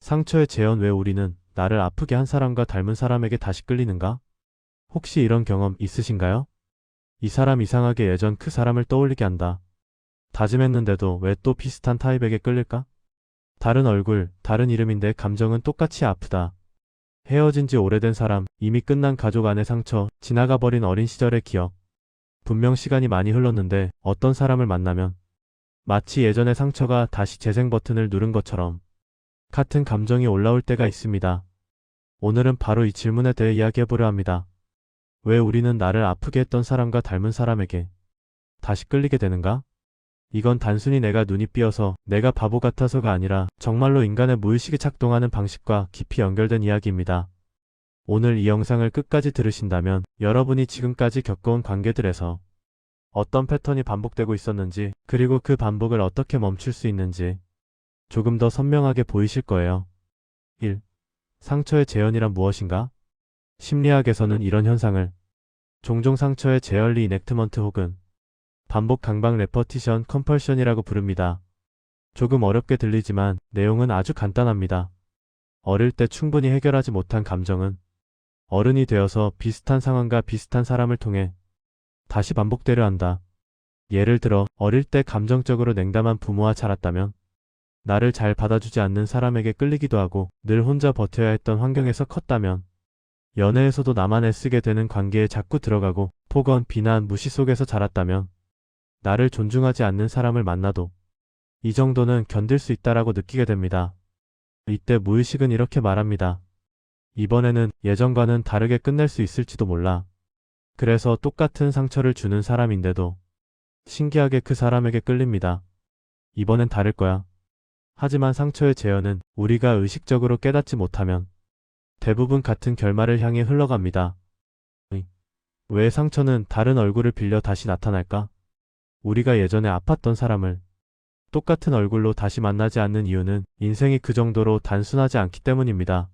상처의 재현. 왜 우리는 나를 아프게 한 사람과 닮은 사람에게 다시 끌리는가? 혹시 이런 경험 있으신가요? 이 사람 이상하게 예전 그 사람을 떠올리게 한다. 다짐했는데도 왜 또 비슷한 타입에게 끌릴까? 다른 얼굴, 다른 이름인데 감정은 똑같이 아프다. 헤어진 지 오래된 사람, 이미 끝난 가족 안의 상처, 지나가 버린 어린 시절의 기억. 분명 시간이 많이 흘렀는데 어떤 사람을 만나면 마치 예전의 상처가 다시 재생 버튼을 누른 것처럼 같은 감정이 올라올 때가 있습니다. 오늘은 바로 이 질문에 대해 이야기해보려 합니다. 왜 우리는 나를 아프게 했던 사람과 닮은 사람에게 다시 끌리게 되는가? 이건 단순히 내가 눈이 삐어서, 내가 바보 같아서가 아니라 정말로 인간의 무의식이 작동하는 방식과 깊이 연결된 이야기입니다. 오늘 이 영상을 끝까지 들으신다면 여러분이 지금까지 겪어온 관계들에서 어떤 패턴이 반복되고 있었는지, 그리고 그 반복을 어떻게 멈출 수 있는지 조금 더 선명하게 보이실 거예요. 1. 상처의 재현이란 무엇인가? 심리학에서는 이런 현상을 종종 상처의 재현 리이넥트먼트 혹은 반복 강박 레퍼티션 컴펄션이라고 부릅니다. 조금 어렵게 들리지만 내용은 아주 간단합니다. 어릴 때 충분히 해결하지 못한 감정은 어른이 되어서 비슷한 상황과 비슷한 사람을 통해 다시 반복되려 한다. 예를 들어 어릴 때 감정적으로 냉담한 부모와 자랐다면 나를 잘 받아주지 않는 사람에게 끌리기도 하고, 늘 혼자 버텨야 했던 환경에서 컸다면 연애에서도 나만 애쓰게 되는 관계에 자꾸 들어가고, 폭언, 비난, 무시 속에서 자랐다면 나를 존중하지 않는 사람을 만나도 이 정도는 견딜 수 있다라고 느끼게 됩니다. 이때 무의식은 이렇게 말합니다. 이번에는 예전과는 다르게 끝낼 수 있을지도 몰라. 그래서 똑같은 상처를 주는 사람인데도 신기하게 그 사람에게 끌립니다. 이번엔 다를 거야. 하지만 상처의 재현은 우리가 의식적으로 깨닫지 못하면 대부분 같은 결말을 향해 흘러갑니다. 왜 상처는 다른 얼굴을 빌려 다시 나타날까? 우리가 예전에 아팠던 사람을 똑같은 얼굴로 다시 만나지 않는 이유는 인생이 그 정도로 단순하지 않기 때문입니다.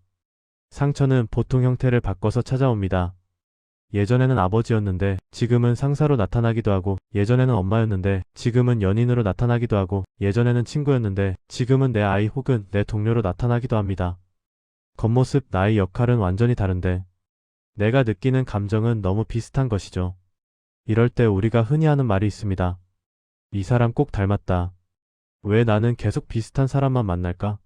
상처는 보통 형태를 바꿔서 찾아옵니다. 예전에는 아버지였는데 지금은 상사로 나타나기도 하고, 예전에는 엄마였는데 지금은 연인으로 나타나기도 하고, 예전에는 친구였는데 지금은 내 아이 혹은 내 동료로 나타나기도 합니다. 겉모습, 나의 역할은 완전히 다른데 내가 느끼는 감정은 너무 비슷한 것이죠. 이럴 때 우리가 흔히 하는 말이 있습니다. 이 사람 꼭 닮았다. 왜 나는 계속 비슷한 사람만 만날까?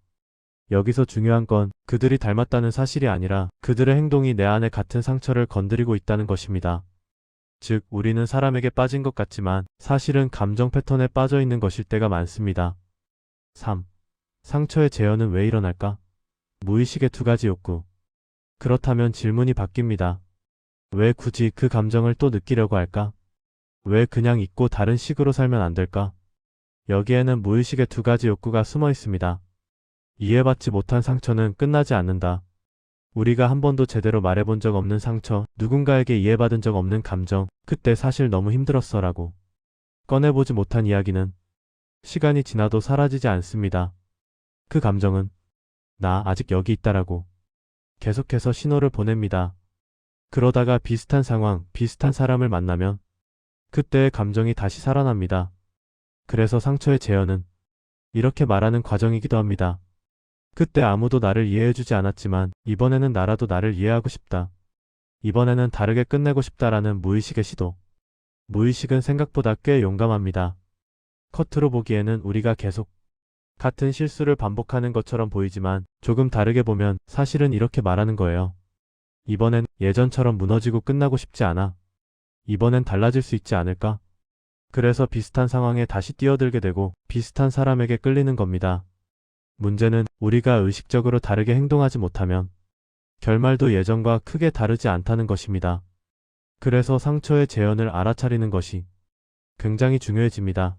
여기서 중요한 건 그들이 닮았다는 사실이 아니라 그들의 행동이 내 안에 같은 상처를 건드리고 있다는 것입니다. 즉, 우리는 사람에게 빠진 것 같지만 사실은 감정 패턴에 빠져 있는 것일 때가 많습니다. 3. 상처의 재현은 왜 일어날까? 무의식의 두 가지 욕구. 그렇다면 질문이 바뀝니다. 왜 굳이 그 감정을 또 느끼려고 할까? 왜 그냥 잊고 다른 식으로 살면 안 될까? 여기에는 무의식의 두 가지 욕구가 숨어 있습니다. 이해받지 못한 상처는 끝나지 않는다. 우리가 한 번도 제대로 말해본 적 없는 상처, 누군가에게 이해받은 적 없는 감정, 그때 사실 너무 힘들었어 라고 꺼내보지 못한 이야기는 시간이 지나도 사라지지 않습니다. 그 감정은 나 아직 여기 있다라고 계속해서 신호를 보냅니다. 그러다가 비슷한 상황, 비슷한 사람을 만나면 그때의 감정이 다시 살아납니다. 그래서 상처의 재현은 이렇게 말하는 과정이기도 합니다. 그때 아무도 나를 이해해주지 않았지만 이번에는 나라도 나를 이해하고 싶다. 이번에는 다르게 끝내고 싶다라는 무의식의 시도. 무의식은 생각보다 꽤 용감합니다. 겉으로 보기에는 우리가 계속 같은 실수를 반복하는 것처럼 보이지만 조금 다르게 보면 사실은 이렇게 말하는 거예요. 이번엔 예전처럼 무너지고 끝나고 싶지 않아. 이번엔 달라질 수 있지 않을까? 그래서 비슷한 상황에 다시 뛰어들게 되고 비슷한 사람에게 끌리는 겁니다. 문제는 우리가 의식적으로 다르게 행동하지 못하면 결말도 예전과 크게 다르지 않다는 것입니다. 그래서 상처의 재현을 알아차리는 것이 굉장히 중요해집니다.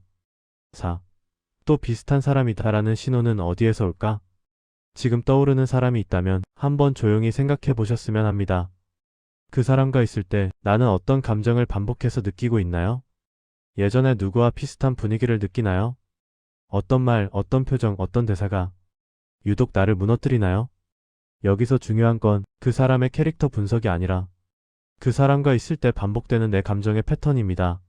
4. 또 비슷한 사람이다라는 신호는 어디에서 올까? 지금 떠오르는 사람이 있다면 한번 조용히 생각해 보셨으면 합니다. 그 사람과 있을 때 나는 어떤 감정을 반복해서 느끼고 있나요? 예전에 누구와 비슷한 분위기를 느끼나요? 어떤 말, 어떤 표정, 어떤 대사가 유독 나를 무너뜨리나요? 여기서 중요한 건 그 사람의 캐릭터 분석이 아니라 그 사람과 있을 때 반복되는 내 감정의 패턴입니다.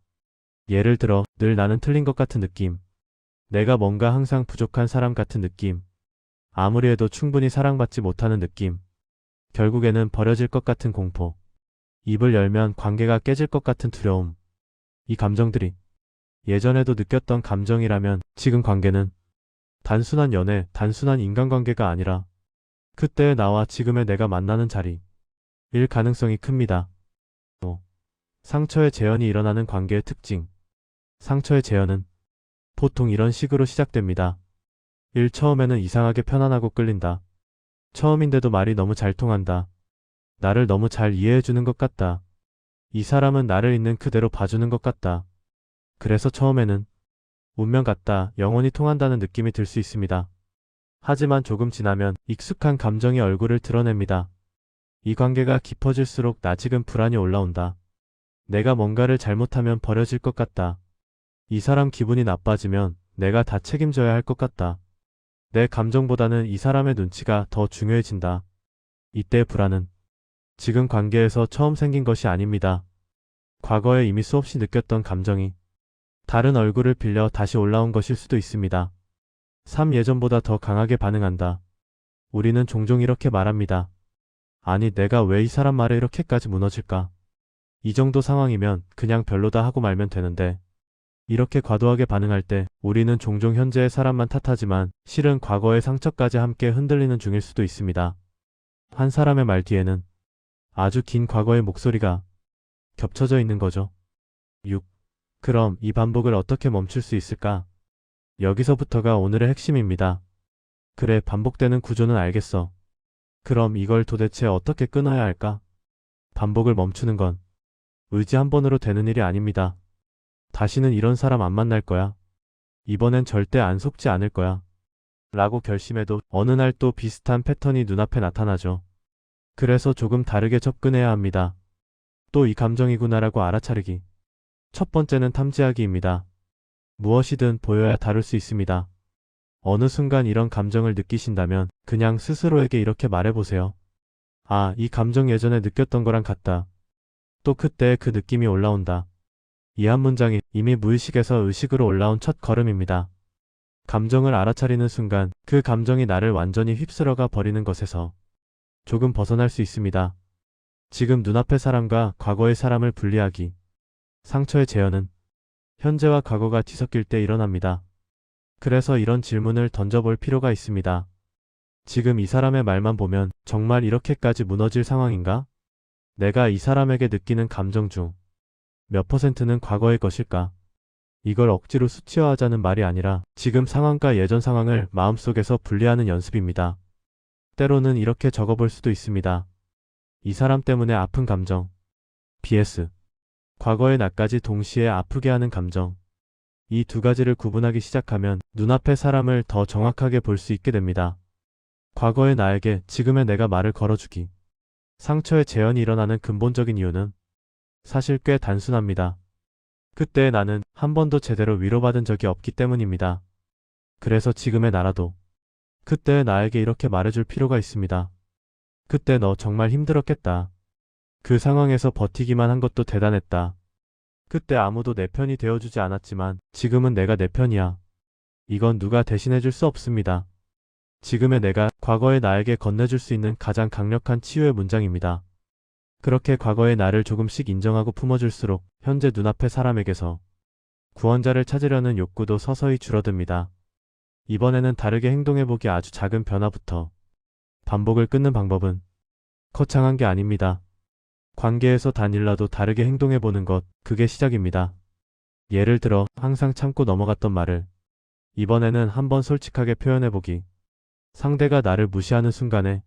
예를 들어 늘 나는 틀린 것 같은 느낌, 내가 뭔가 항상 부족한 사람 같은 느낌, 아무리 해도 충분히 사랑받지 못하는 느낌. 결국에는 버려질 것 같은 공포. 입을 열면 관계가 깨질 것 같은 두려움. 이 감정들이 예전에도 느꼈던 감정이라면 지금 관계는 단순한 연애, 단순한 인간관계가 아니라 그때의 나와 지금의 내가 만나는 자리. 일 가능성이 큽니다. 상처의 재현이 일어나는 관계의 특징. 상처의 재현은 보통 이런 식으로 시작됩니다. 처음에는 이상하게 편안하고 끌린다. 처음인데도 말이 너무 잘 통한다. 나를 너무 잘 이해해주는 것 같다. 이 사람은 나를 있는 그대로 봐주는 것 같다. 그래서 처음에는 운명 같다, 영혼이 통한다는 느낌이 들 수 있습니다. 하지만 조금 지나면 익숙한 감정이 얼굴을 드러냅니다. 이 관계가 깊어질수록 나직은 불안이 올라온다. 내가 뭔가를 잘못하면 버려질 것 같다. 이 사람 기분이 나빠지면 내가 다 책임져야 할 것 같다. 내 감정보다는 이 사람의 눈치가 더 중요해진다. 이때의 불안은 지금 관계에서 처음 생긴 것이 아닙니다. 과거에 이미 수없이 느꼈던 감정이 다른 얼굴을 빌려 다시 올라온 것일 수도 있습니다. 예전보다 더 강하게 반응한다. 우리는 종종 이렇게 말합니다. 아니, 내가 왜 이 사람 말에 이렇게까지 무너질까? 이 정도 상황이면 그냥 별로다 하고 말면 되는데, 이렇게 과도하게 반응할 때 우리는 종종 현재의 사람만 탓하지만 실은 과거의 상처까지 함께 흔들리는 중일 수도 있습니다. 한 사람의 말 뒤에는 아주 긴 과거의 목소리가 겹쳐져 있는 거죠. 6. 그럼 이 반복을 어떻게 멈출 수 있을까? 여기서부터가 오늘의 핵심입니다. 그래, 반복되는 구조는 알겠어. 그럼 이걸 도대체 어떻게 끊어야 할까? 반복을 멈추는 건 의지 한 번으로 되는 일이 아닙니다. 다시는 이런 사람 안 만날 거야. 이번엔 절대 안 속지 않을 거야. 라고 결심해도 어느 날 또 비슷한 패턴이 눈앞에 나타나죠. 그래서 조금 다르게 접근해야 합니다. 또 이 감정이구나라고 알아차리기. 첫 번째는 탐지하기입니다. 무엇이든 보여야 다룰 수 있습니다. 어느 순간 이런 감정을 느끼신다면 그냥 스스로에게 이렇게 말해보세요. 아, 이 감정 예전에 느꼈던 거랑 같다. 또 그때 그 느낌이 올라온다. 이 한 문장이 이미 무의식에서 의식으로 올라온 첫 걸음입니다. 감정을 알아차리는 순간 그 감정이 나를 완전히 휩쓸어가 버리는 것에서 조금 벗어날 수 있습니다. 지금 눈앞의 사람과 과거의 사람을 분리하기. 상처의 재현은 현재와 과거가 뒤섞일 때 일어납니다. 그래서 이런 질문을 던져볼 필요가 있습니다. 지금 이 사람의 말만 보면 정말 이렇게까지 무너질 상황인가? 내가 이 사람에게 느끼는 감정 중 몇 %는 과거의 것일까? 이걸 억지로 수치화하자는 말이 아니라 지금 상황과 예전 상황을 마음속에서 분리하는 연습입니다. 때로는 이렇게 적어볼 수도 있습니다. 이 사람 때문에 아픈 감정. BS. 과거의 나까지 동시에 아프게 하는 감정. 이 두 가지를 구분하기 시작하면 눈앞의 사람을 더 정확하게 볼 수 있게 됩니다. 과거의 나에게 지금의 내가 말을 걸어주기. 상처의 재현이 일어나는 근본적인 이유는 사실 꽤 단순합니다. 그때의 나는 한 번도 제대로 위로받은 적이 없기 때문입니다. 그래서 지금의 나라도 그때의 나에게 이렇게 말해줄 필요가 있습니다. 그때 너 정말 힘들었겠다. 그 상황에서 버티기만 한 것도 대단했다. 그때 아무도 내 편이 되어주지 않았지만 지금은 내가 내 편이야. 이건 누가 대신해줄 수 없습니다. 지금의 내가 과거의 나에게 건네줄 수 있는 가장 강력한 치유의 문장입니다. 그렇게 과거의 나를 조금씩 인정하고 품어줄수록 현재 눈앞의 사람에게서 구원자를 찾으려는 욕구도 서서히 줄어듭니다. 이번에는 다르게 행동해보기. 아주 작은 변화부터. 반복을 끊는 방법은 거창한 게 아닙니다. 관계에서 단일라도 다르게 행동해보는 것, 그게 시작입니다. 예를 들어 항상 참고 넘어갔던 말을 이번에는 한번 솔직하게 표현해보기. 상대가 나를 무시하는 순간에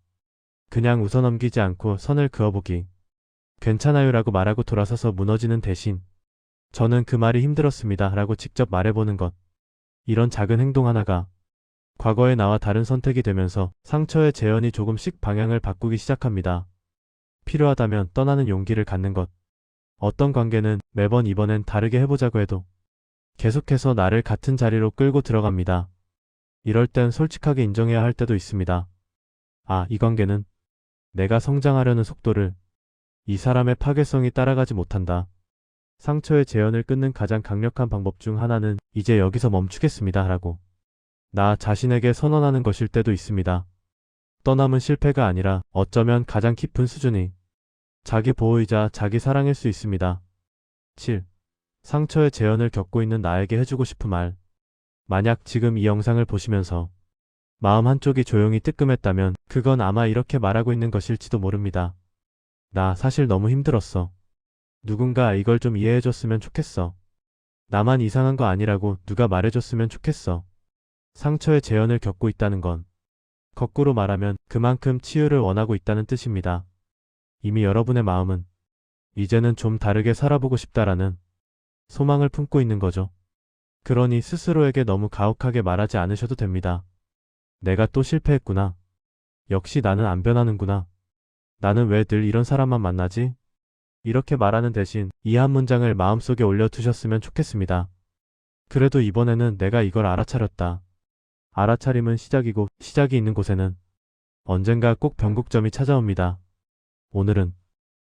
그냥 웃어넘기지 않고 선을 그어보기. 괜찮아요 라고 말하고 돌아서서 무너지는 대신 저는 그 말이 힘들었습니다 라고 직접 말해보는 것. 이런 작은 행동 하나가 과거의 나와 다른 선택이 되면서 상처의 재현이 조금씩 방향을 바꾸기 시작합니다. 필요하다면 떠나는 용기를 갖는 것. 어떤 관계는 매번 이번엔 다르게 해보자고 해도 계속해서 나를 같은 자리로 끌고 들어갑니다. 이럴 땐 솔직하게 인정해야 할 때도 있습니다. 아, 이 관계는 내가 성장하려는 속도를 이 사람의 파괴성이 따라가지 못한다. 상처의 재현을 끊는 가장 강력한 방법 중 하나는 이제 여기서 멈추겠습니다 라고 나 자신에게 선언하는 것일 때도 있습니다. 떠남은 실패가 아니라 어쩌면 가장 깊은 수준이 자기 보호이자 자기 사랑일 수 있습니다. 7. 상처의 재현을 겪고 있는 나에게 해주고 싶은 말. 만약 지금 이 영상을 보시면서 마음 한쪽이 조용히 뜨끔했다면 그건 아마 이렇게 말하고 있는 것일지도 모릅니다. 나 사실 너무 힘들었어. 누군가 이걸 좀 이해해줬으면 좋겠어. 나만 이상한 거 아니라고 누가 말해줬으면 좋겠어. 상처의 재현을 겪고 있다는 건 거꾸로 말하면 그만큼 치유를 원하고 있다는 뜻입니다. 이미 여러분의 마음은 이제는 좀 다르게 살아보고 싶다라는 소망을 품고 있는 거죠. 그러니 스스로에게 너무 가혹하게 말하지 않으셔도 됩니다. 내가 또 실패했구나. 역시 나는 안 변하는구나. 나는 왜 늘 이런 사람만 만나지? 이렇게 말하는 대신 이 한 문장을 마음속에 올려두셨으면 좋겠습니다. 그래도 이번에는 내가 이걸 알아차렸다. 알아차림은 시작이고 시작이 있는 곳에는 언젠가 꼭 변곡점이 찾아옵니다. 오늘은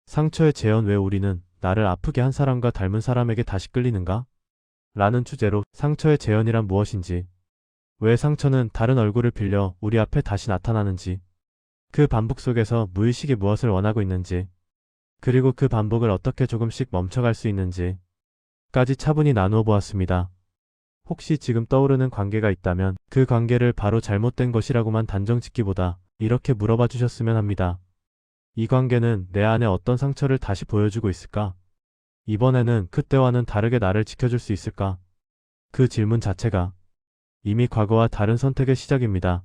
상처의 재현 왜 우리는 나를 아프게 한 사람과 닮은 사람에게 다시 끌리는가? 라는 주제로 상처의 재현이란 무엇인지, 왜 상처는 다른 얼굴을 빌려 우리 앞에 다시 나타나는지, 그 반복 속에서 무의식이 무엇을 원하고 있는지, 그리고 그 반복을 어떻게 조금씩 멈춰갈 수 있는지까지 차분히 나누어 보았습니다. 혹시 지금 떠오르는 관계가 있다면 그 관계를 바로 잘못된 것이라고만 단정 짓기보다 이렇게 물어봐 주셨으면 합니다. 이 관계는 내 안에 어떤 상처를 다시 보여주고 있을까? 이번에는 그때와는 다르게 나를 지켜줄 수 있을까? 그 질문 자체가 이미 과거와 다른 선택의 시작입니다.